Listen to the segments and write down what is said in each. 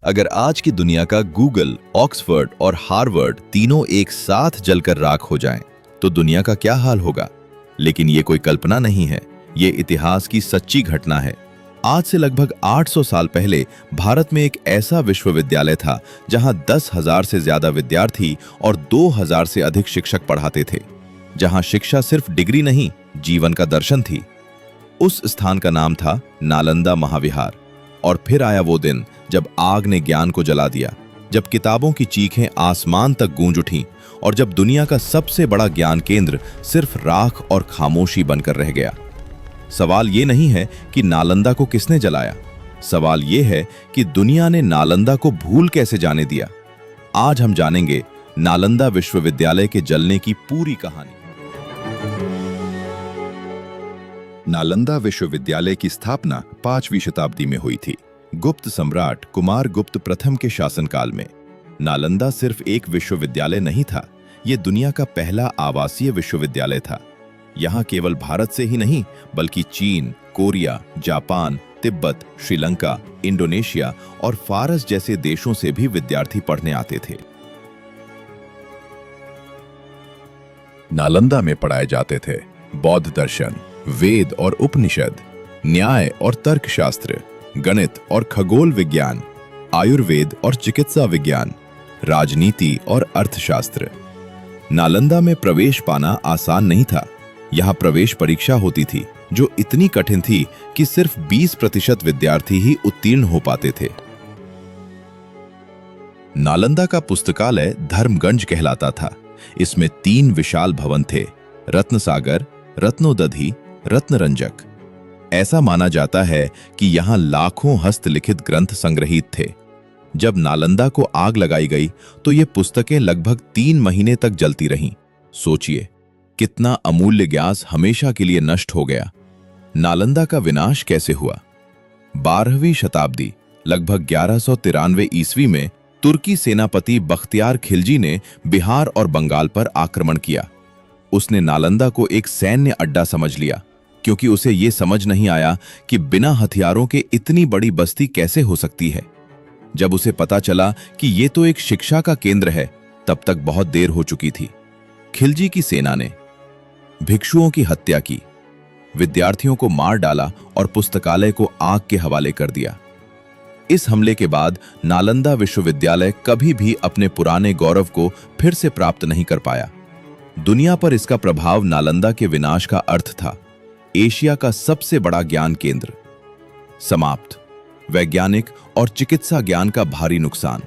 अगर आज की दुनिया का गूगल, ऑक्सफोर्ड और हार्वर्ड तीनों एक साथ जलकर राख हो जाएं, तो दुनिया का क्या हाल होगा। लेकिन ये कोई कल्पना नहीं है, ये इतिहास की सच्ची घटना है। आज से लगभग 800 साल पहले भारत में एक ऐसा विश्वविद्यालय था जहां 10,000 से ज्यादा विद्यार्थी और 2,000 से अधिक शिक्षक पढ़ाते थे, जहां शिक्षा सिर्फ डिग्री नहीं, जीवन का दर्शन थी। उस स्थान का नाम था नालंदा महाविहार। और फिर आया वो दिन जब आग ने ज्ञान को जला दिया, जब किताबों की चीखें आसमान तक गूंज उठीं और जब दुनिया का सबसे बड़ा ज्ञान केंद्र सिर्फ राख और खामोशी बनकर रह गया। सवाल ये नहीं है कि नालंदा को किसने जलाया, सवाल ये है कि दुनिया ने नालंदा को भूल कैसे जाने दिया। आज हम जानेंगे नालंदा विश्वविद्यालय के जलने की पूरी कहानी। नालंदा विश्वविद्यालय की स्थापना 5वीं शताब्दी में हुई थी, गुप्त सम्राट कुमार गुप्त प्रथम के शासनकाल में। नालंदा सिर्फ एक विश्वविद्यालय नहीं था, ये दुनिया का पहला आवासीय विश्वविद्यालय था। यहाँ केवल भारत से ही नहीं बल्कि चीन, Korea, Japan, Tibet, Sri Lanka, Indonesia और फारस जैसे देशों से भी विद्यार्थी पढ़ने आते थे। नालंदा में पढ़ाए जाते थे बौद्ध दर्शन, वेद और उपनिषद, न्याय और तर्कशास्त्र, गणित और खगोल विज्ञान, आयुर्वेद और चिकित्सा विज्ञान, राजनीति और अर्थशास्त्र। नालंदा में प्रवेश पाना आसान नहीं था। यहाँ प्रवेश परीक्षा होती थी जो इतनी कठिन थी कि सिर्फ 20% विद्यार्थी ही उत्तीर्ण हो पाते थे। नालंदा का पुस्तकालय धर्मगंज कहलाता था। इसमें 3 विशाल भवन थे, रत्नसागर, रत्नोदधि, रत्नरंजक। ऐसा माना जाता है कि यहाँ लाखों हस्तलिखित ग्रंथ संग्रहित थे। जब नालंदा को आग लगाई गई तो ये पुस्तकें लगभग 3 महीने तक जलती रहीं। सोचिए, कितना अमूल्य ज्ञान हमेशा के लिए नष्ट हो गया। नालंदा का विनाश कैसे हुआ? 12वीं शताब्दी, लगभग 1193 ईस्वी में तुर्की सेनापति बख्तियार खिलजी ने बिहार और बंगाल पर आक्रमण किया। उसने नालंदा को एक सैन्य अड्डा समझ लिया, क्योंकि उसे ये समझ नहीं आया कि बिना हथियारों के इतनी बड़ी बस्ती कैसे हो सकती है। जब उसे पता चला कि ये तो एक शिक्षा का केंद्र है, तब तक बहुत देर हो चुकी थी। खिलजी की सेना ने भिक्षुओं की हत्या की, विद्यार्थियों को मार डाला और पुस्तकालय को आग के हवाले कर दिया। इस हमले के बाद नालंदा विश्वविद्यालय कभी भी अपने पुराने गौरव को फिर से प्राप्त नहीं कर पाया। दुनिया पर इसका प्रभाव नालंदा के विनाश का अर्थ था, एशिया का सबसे बड़ा ज्ञान केंद्र समाप्त, वैज्ञानिक और चिकित्सा ज्ञान का भारी नुकसान,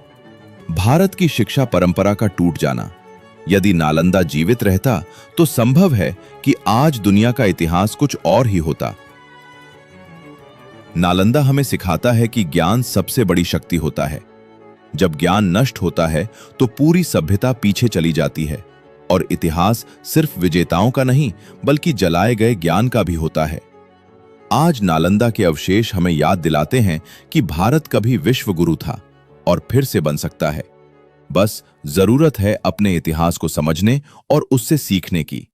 भारत की शिक्षा परंपरा का टूट जाना। यदि नालंदा जीवित रहता तो संभव है कि आज दुनिया का इतिहास कुछ और ही होता। नालंदा हमें सिखाता है कि ज्ञान सबसे बड़ी शक्ति होता है। जब ज्ञान नष्ट होता है तो पूरी सभ्यता पीछे चली जाती है, और इतिहास सिर्फ विजेताओं का नहीं बल्कि जलाए गए ज्ञान का भी होता है। आज नालंदा के अवशेष हमें याद दिलाते हैं कि भारत कभी विश्व गुरु था और फिर से बन सकता है। बस जरूरत है अपने इतिहास को समझने और उससे सीखने की।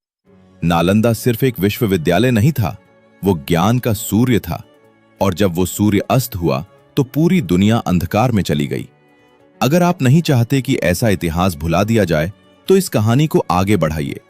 नालंदा सिर्फ एक विश्वविद्यालय नहीं था, वो ज्ञान का सूर्य था, और जब वो सूर्य अस्त हुआ तो पूरी दुनिया अंधकार में चली गई। अगर आप नहीं चाहते कि ऐसा इतिहास भुला दिया जाए तो इस कहानी को आगे बढ़ाइए।